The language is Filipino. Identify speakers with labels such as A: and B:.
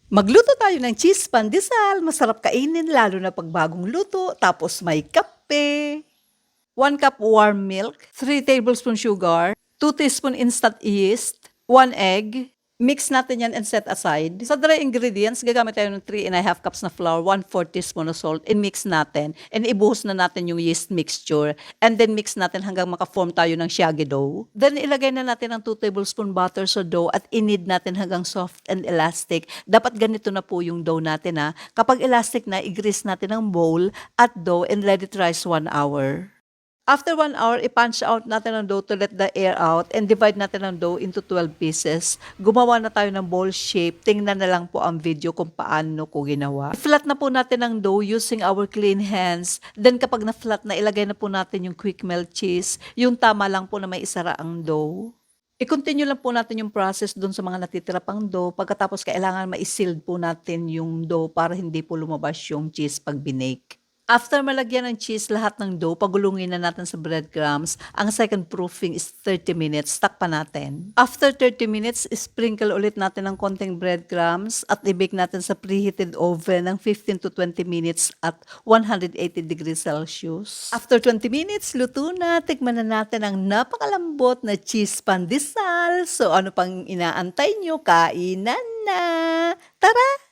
A: Magluto tayo ng cheese pandesal, masarap kainin lalo na pag bagong luto, tapos may kape. 1 cup warm milk, 3 tablespoon sugar, 2 teaspoon instant yeast, 1 egg. Mix natin yan and set aside. Sa dry ingredients, gagamit tayo ng 3.5 cups na flour, 1/4 teaspoon of salt, and mix natin. And ibuhos na natin yung yeast mixture. And then mix natin hanggang maka-form tayo ng siagi dough. Then ilagay na natin ang 2 tablespoon butter sa dough at inid natin hanggang soft and elastic. Dapat ganito na po yung dough natin ha. Kapag elastic na, i-grease natin ang bowl at dough and let it rise 1 hour. After 1 hour, i-punch out natin ang dough to let the air out and divide natin ang dough into 12 pieces. Gumawa na tayo ng ball shape. Tingnan na lang po ang video kung paano ko ginawa. I-flat na po natin ang dough using our clean hands. Then kapag na-flat na, ilagay na po natin yung quick melt cheese. Yung tama lang po na may isara ang dough. I-continue lang po natin yung process dun sa mga natitira pang dough. Pagkatapos kailangan ma-sealed po natin yung dough para hindi po lumabas yung cheese pag binake. After malagyan ng cheese lahat ng dough, pagulungin na natin sa breadcrumbs. Ang second proofing is 30 minutes. Takpan natin. After 30 minutes, sprinkle ulit natin ng konting breadcrumbs at i-bake natin sa preheated oven ng 15 to 20 minutes at 180 degrees Celsius. After 20 minutes, luto na. Tikman na natin ang napakalambot na cheese pandesal. So ano pang inaantay nyo? Kainan na! Tara!